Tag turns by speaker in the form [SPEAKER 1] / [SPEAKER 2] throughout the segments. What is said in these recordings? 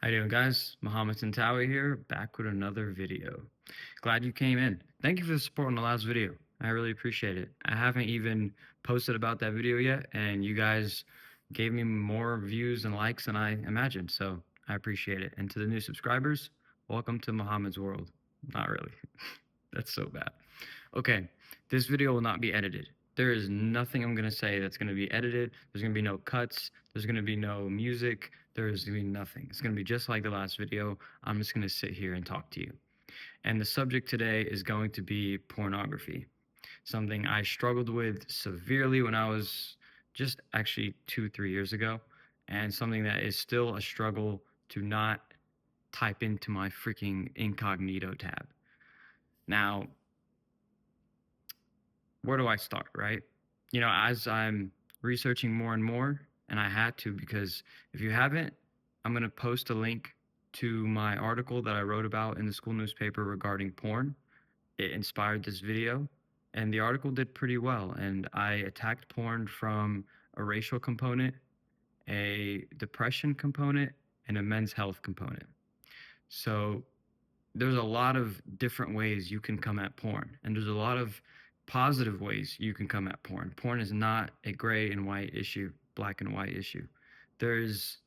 [SPEAKER 1] How you doing, guys? Mohammed Tantawi here, back with another video. Glad you came in. Thank you for the support on the last video. I really appreciate it. I haven't even posted about that video yet, and you guys gave me more views and likes than I imagined, so I appreciate it. And to the new subscribers, welcome to Mohammed's world. Not really. That's so bad. Okay, this video will not be edited. There is nothing I'm gonna say that's gonna be edited. There's gonna be no cuts. There's gonna be no music. There's gonna be nothing. It's gonna be just like the last video. I'm just gonna sit here and talk to you. And the subject today is going to be pornography, something I struggled with severely when I was just actually 2, 3 years ago, and something that is still a struggle to not type into my freaking incognito tab. Now, where do I start, right? As I'm researching more and more, and I had to because if you haven't, I'm going to post a link to my article that I wrote about in the school newspaper regarding porn. It inspired this video, and the article did pretty well. And I attacked porn from a racial component, a depression component, and a men's health component. So there's a lot of different ways you can come at porn, and there's a lot of positive ways you can come at porn. Porn is not a gray and white issue, black and white issue. There's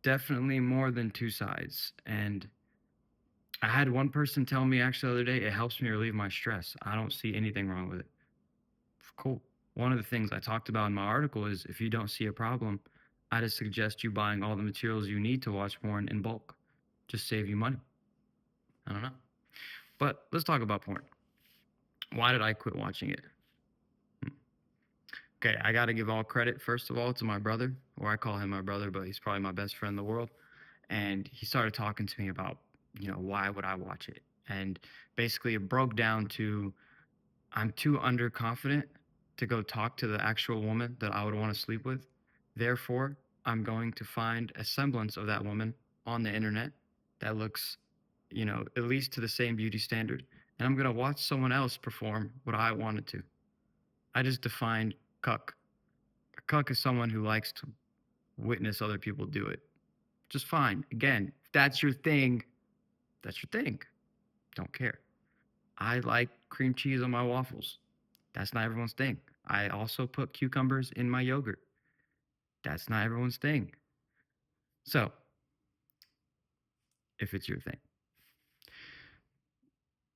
[SPEAKER 1] definitely more than two sides. And I had one person tell me actually the other day, it helps me relieve my stress. I don't see anything wrong with it. Cool. One of the things I talked about in my article is if you don't see a problem, I just suggest you buying all the materials you need to watch porn in bulk. Just save you money. I don't know. But let's talk about porn. Why did I quit watching it? Okay, I got to give all credit, first of all, to my brother, or I call him my brother, but he's probably my best friend in the world. And he started talking to me about, why would I watch it? And basically, it broke down to I'm too underconfident to go talk to the actual woman that I would want to sleep with. Therefore, I'm going to find a semblance of that woman on the internet that looks, at least to the same beauty standard. And I'm going to watch someone else perform what I wanted to. I just defined cuck. A cuck is someone who likes to witness other people do it. Just fine. Again, if that's your thing, that's your thing. Don't care. I like cream cheese on my waffles. That's not everyone's thing. I also put cucumbers in my yogurt. That's not everyone's thing. So, if it's your thing,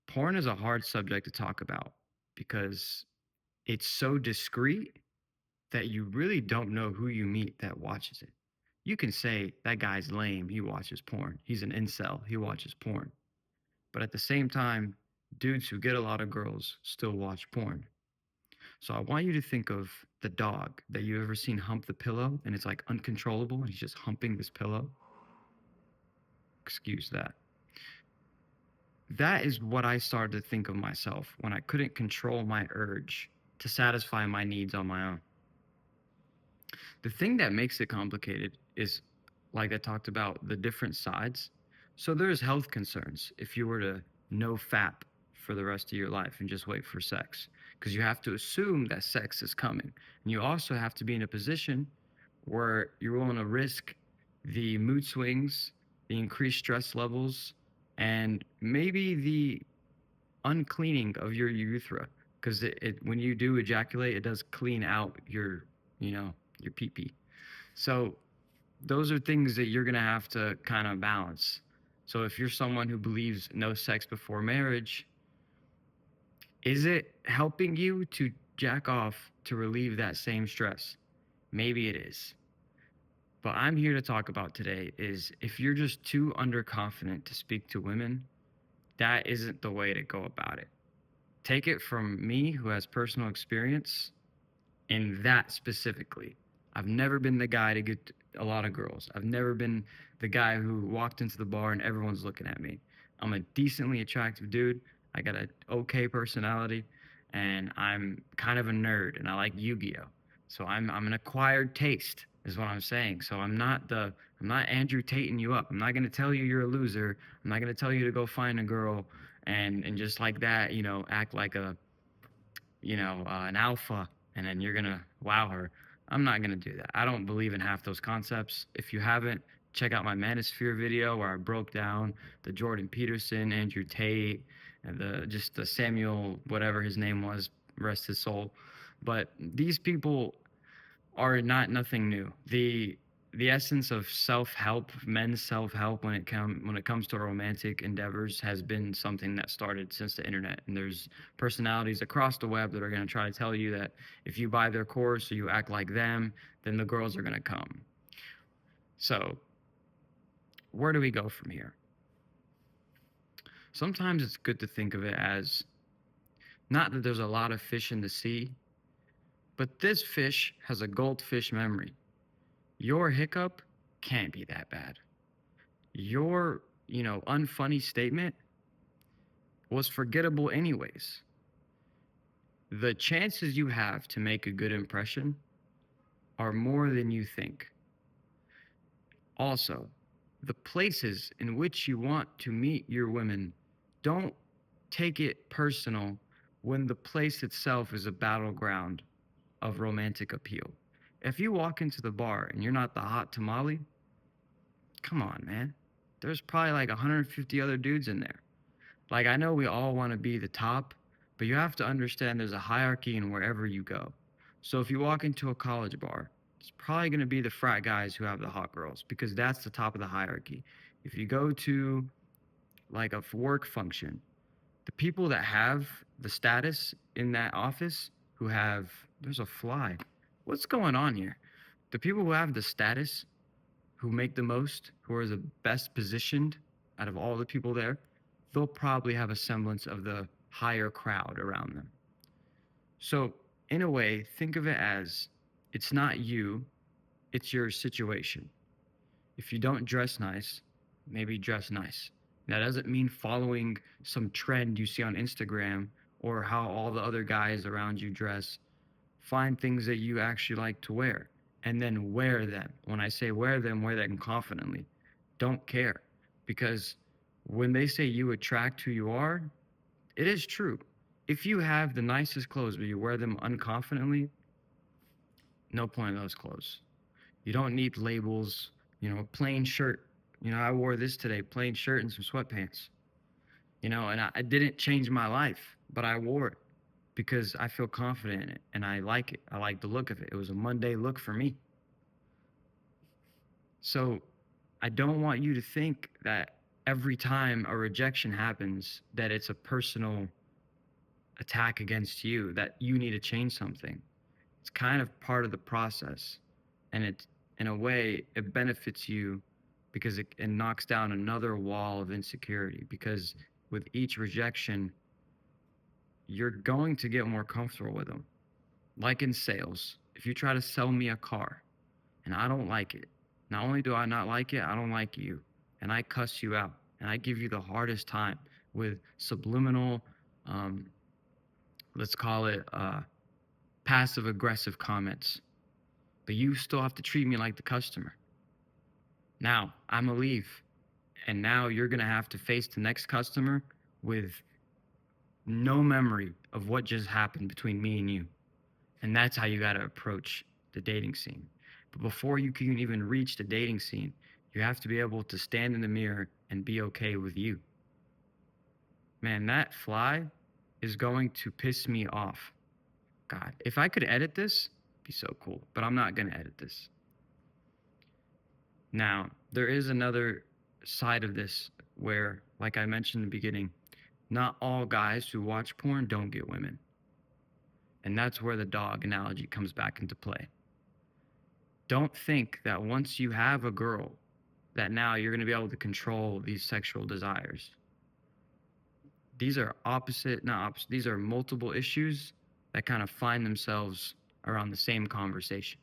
[SPEAKER 1] porn is a hard subject to talk about because it's so discreet that you really don't know who you meet that watches it. You can say that guy's lame, he watches porn. He's an incel, he watches porn. But at the same time, dudes who get a lot of girls still watch porn. So I want you to think of the dog that you ever seen hump the pillow and it's like uncontrollable and he's just humping this pillow. Excuse that. That is what I started to think of myself when I couldn't control my urge to satisfy my needs on my own. The thing that makes it complicated is, like I talked about, the different sides. So there's health concerns if you were to no fap for the rest of your life and just wait for sex, because you have to assume that sex is coming. And you also have to be in a position where you're willing to risk the mood swings, the increased stress levels, and maybe the uncleaning of your urethra. Because when you do ejaculate, it does clean out your pee pee. So those are things that you're going to have to kind of balance. So if you're someone who believes no sex before marriage, is it helping you to jack off to relieve that same stress? Maybe it is. But I'm here to talk about today is if you're just too underconfident to speak to women, that isn't the way to go about it. Take it from me who has personal experience in that specifically. I've never been the guy to get a lot of girls. I've never been the guy who walked into the bar and everyone's looking at me. I'm a decently attractive dude. I got an okay personality and I'm kind of a nerd and I like Yu-Gi-Oh. So I'm an acquired taste is what I'm saying. So I'm not Andrew Tating you up. I'm not going to tell you you're a loser. I'm not going to tell you to go find a girl and just like that, act like an alpha and then you're going to wow her. I'm not going to do that. I don't believe in half those concepts. If you haven't, check out my Manosphere video where I broke down the Jordan Peterson, Andrew Tate, and the Samuel, whatever his name was, rest his soul. But these people are not nothing new. The essence of self-help, men's self-help when it comes to romantic endeavors has been something that started since the internet. And there's personalities across the web that are going to try to tell you that if you buy their course or you act like them, then the girls are going to come. So, where do we go from here? Sometimes it's good to think of it as not that there's a lot of fish in the sea, but this fish has a goldfish memory. Your hiccup can't be that bad. Your, unfunny statement was forgettable anyways. The chances you have to make a good impression are more than you think. Also, the places in which you want to meet your women, don't take it personal when the place itself is a battleground of romantic appeal. If you walk into the bar and you're not the hot tamale, come on, man. There's probably like 150 other dudes in there. Like, I know we all want to be the top, but you have to understand there's a hierarchy in wherever you go. So if you walk into a college bar, it's probably going to be the frat guys who have the hot girls because that's the top of the hierarchy. If you go to like a work function, the people that have the status in that office who have, there's a fly. What's going on here? The people who have the status, who make the most, who are the best positioned out of all the people there, they'll probably have a semblance of the higher crowd around them. So, in a way, think of it as it's not you, it's your situation. If you don't dress nice, maybe dress nice. That doesn't mean following some trend you see on Instagram or how all the other guys around you dress. Find things that you actually like to wear and then wear them. When I say wear them confidently. Don't care. Because when they say you attract who you are, it is true. If you have the nicest clothes but you wear them unconfidently, no point in those clothes. You don't need labels, plain shirt. I wore this today, plain shirt and some sweatpants. And I didn't change my life, but I wore it because I feel confident in it and I like it. I like the look of it. It was a Monday look for me. So I don't want you to think that every time a rejection happens, that it's a personal attack against you, that you need to change something. It's kind of part of the process. And it, in a way, it benefits you because it knocks down another wall of insecurity. Because with each rejection, you're going to get more comfortable with them. Like in sales, if you try to sell me a car and I don't like it, not only do I not like it, I don't like you. And I cuss you out and I give you the hardest time with subliminal, um, let's call it passive aggressive comments. But you still have to treat me like the customer. Now, I'm going to leave. And now you're going to have to face the next customer with no memory of what just happened between me and you. And that's how you got to approach the dating scene. But before you can even reach the dating scene, you have to be able to stand in the mirror and be okay with you. Man, that fly is going to piss me off. God, if I could edit this, it'd be so cool. But I'm not going to edit this. Now, there is another side of this where, like I mentioned in the beginning, not all guys who watch porn don't get women. And that's where the dog analogy comes back into play. Don't think that once you have a girl, that now you're going to be able to control these sexual desires. These are these are multiple issues that kind of find themselves around the same conversation.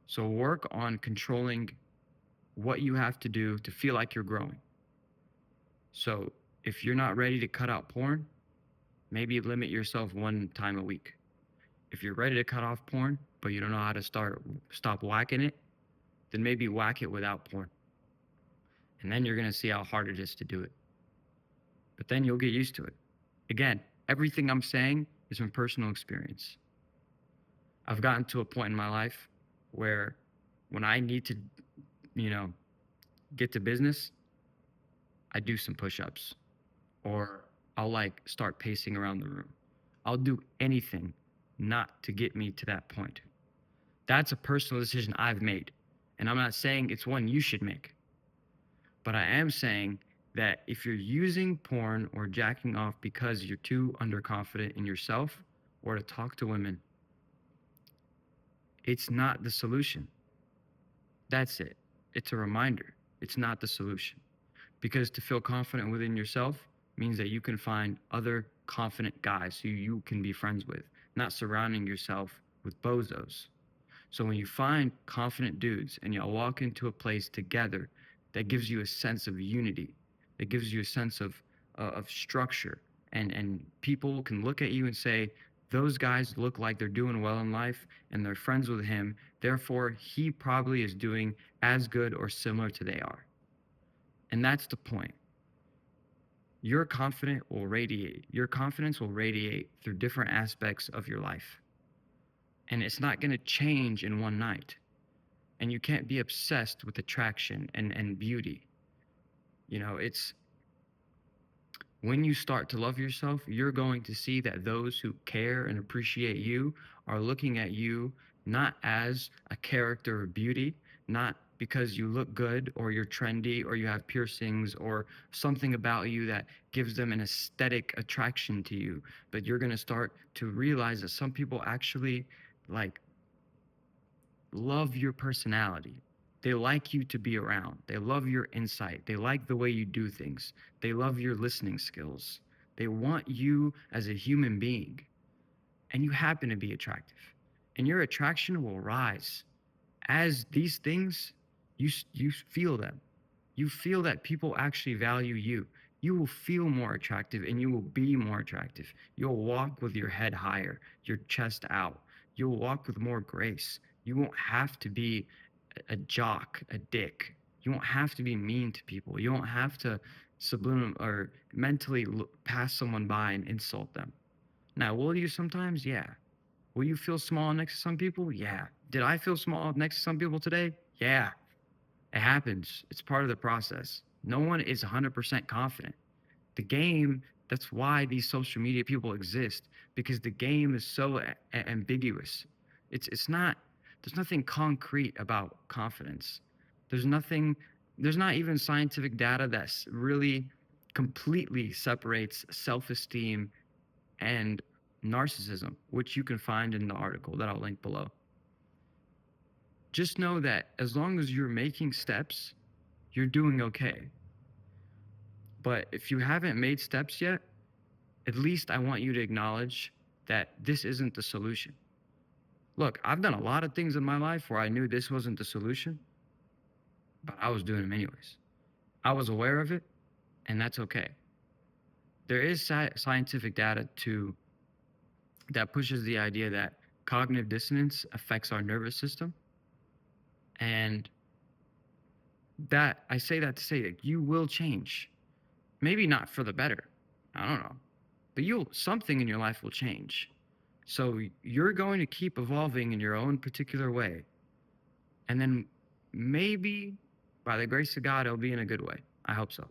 [SPEAKER 1] So work on controlling what you have to do to feel like you're growing. So if you're not ready to cut out porn, maybe limit yourself one time a week. If you're ready to cut off porn, but you don't know how to stop whacking it, then maybe whack it without porn. And then you're going to see how hard it is to do it. But then you'll get used to it. Again, everything I'm saying is from personal experience. I've gotten to a point in my life where when I need to you know, get to business, I do some push-ups, or I'll like start pacing around the room. I'll do anything not to get me to that point. That's a personal decision I've made. And I'm not saying it's one you should make, but I am saying that if you're using porn or jacking off because you're too underconfident in yourself or to talk to women, it's not the solution. That's it. It's a reminder. It's not the solution. Because to feel confident within yourself means that you can find other confident guys who you can be friends with, not surrounding yourself with bozos. So when you find confident dudes and y'all walk into a place together, that gives you a sense of unity, that gives you a sense of structure, and people can look at you and say, those guys look like they're doing well in life and they're friends with him. Therefore, he probably is doing as good or similar to they are. And that's the point. Your confidence will radiate through different aspects of your life. And it's not going to change in one night. And you can't be obsessed with attraction and beauty. You know, it's when you start to love yourself, you're going to see that those who care and appreciate you are looking at you not as a character of beauty, not because you look good or you're trendy or you have piercings or something about you that gives them an aesthetic attraction to you, but you're going to start to realize that some people actually like love your personality. They like you to be around. They love your insight. They like the way you do things. They love your listening skills. They want you as a human being. And you happen to be attractive. And your attraction will rise as these things, you feel them. You feel that people actually value you. You will feel more attractive and you will be more attractive. You'll walk with your head higher, your chest out. You'll walk with more grace. You won't have to be a jock, a dick. You won't have to be mean to people. You won't have to subliminal or mentally pass someone by and insult them. Now, will you sometimes? Yeah. Will you feel small next to some people? Yeah. Did I feel small next to some people today? Yeah. It happens. It's part of the process. No one is 100% confident. The game, that's why these social media people exist, because the game is so ambiguous. It's not, there's nothing concrete about confidence. There's nothing, there's not even scientific data that really completely separates self-esteem and narcissism, which you can find in the article that I'll link below. Just know that as long as you're making steps, you're doing okay. But if you haven't made steps yet, at least I want you to acknowledge that this isn't the solution. Look, I've done a lot of things in my life where I knew this wasn't the solution, but I was doing them anyways. I was aware of it, and that's okay. There is scientific data that pushes the idea that cognitive dissonance affects our nervous system, and that I say that to say that you will change. Maybe not for the better. I don't know. But something in your life will change. So you're going to keep evolving in your own particular way. And then maybe by the grace of God, it'll be in a good way. I hope so.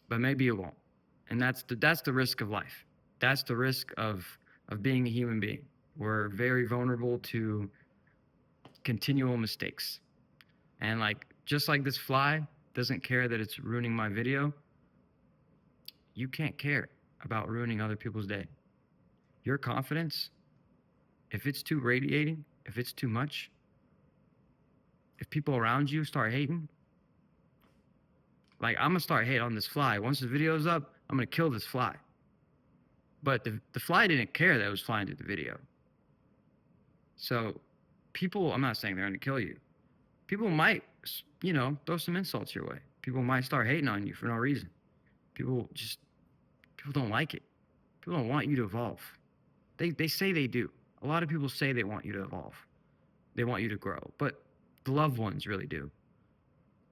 [SPEAKER 1] But maybe it won't. And that's the risk of life. That's the risk of being a human being. We're very vulnerable to continual mistakes. And like just like this fly doesn't care that it's ruining my video, you can't care about ruining other people's day. Your confidence, if it's too radiating, if it's too much, if people around you start hating, like I'm gonna start hating on this fly. Once the video's up, I'm gonna kill this fly. But the fly didn't care that it was flying through the video. So people, I'm not saying they're gonna kill you. People might, throw some insults your way. People might start hating on you for no reason. People don't like it. People don't want you to evolve. They say they do. A lot of people say they want you to evolve. They want you to grow. But the loved ones really do.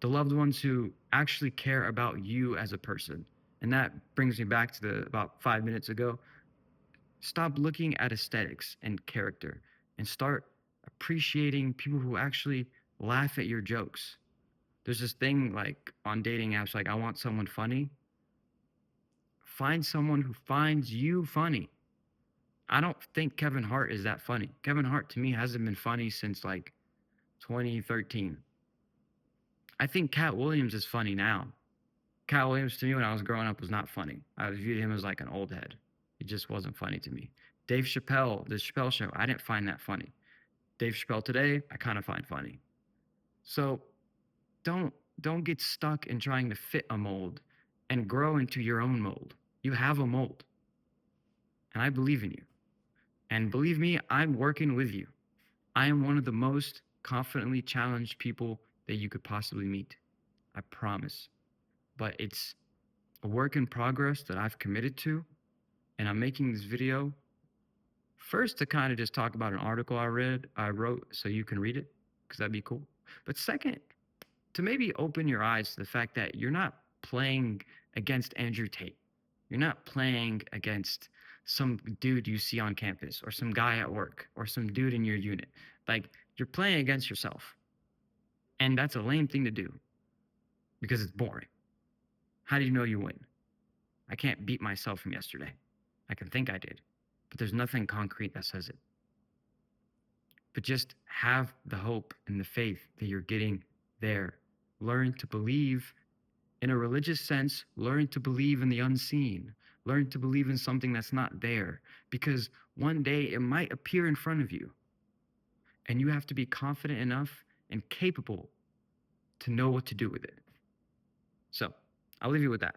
[SPEAKER 1] The loved ones who actually care about you as a person. And that brings me back to about 5 minutes ago. Stop looking at aesthetics and character and start appreciating people who actually laugh at your jokes. There's this thing like on dating apps, like I want someone funny. Find someone who finds you funny. I don't think Kevin Hart is that funny. Kevin Hart to me hasn't been funny since like 2013. I think Cat Williams is funny now. Cat Williams to me when I was growing up was not funny. I viewed him as like an old head. It just wasn't funny to me. Dave Chappelle, the Chappelle show, I didn't find that funny. Dave Chappelle today, I kind of find funny. So don't don't get stuck in trying to fit a mold and grow into your own mold. You have a mold, and I believe in you. And believe me, I'm working with you. I am one of the most confidently challenged people that you could possibly meet. I promise. But it's a work in progress that I've committed to, and I'm making this video first to kind of just talk about an article I wrote so you can read it, because that'd be cool. But second, to maybe open your eyes to the fact that you're not playing against Andrew Tate. You're not playing against some dude you see on campus or some guy at work or some dude in your unit. Like, you're playing against yourself. And that's a lame thing to do because it's boring. How do you know you win? I can't beat myself from yesterday. I can think I did, but there's nothing concrete that says it. But just have the hope and the faith that you're getting there. Learn to believe in a religious sense, learn to believe in the unseen. Learn to believe in something that's not there because one day it might appear in front of you. And you have to be confident enough and capable to know what to do with it. So I'll leave you with that.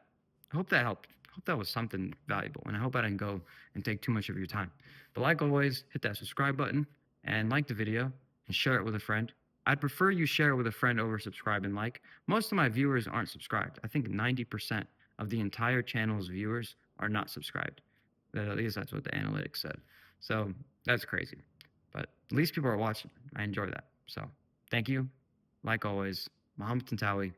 [SPEAKER 1] I hope that helped. I hope that was something valuable. And I hope I didn't go and take too much of your time. But like always, hit that subscribe button and like the video and share it with a friend. I'd prefer you share it with a friend over subscribe and like. Most of my viewers aren't subscribed. I think 90% of the entire channel's viewers are not subscribed. At least that's what the analytics said. So that's crazy. But at least people are watching. I enjoy that. So thank you. Like always, Mohammed Tantawi.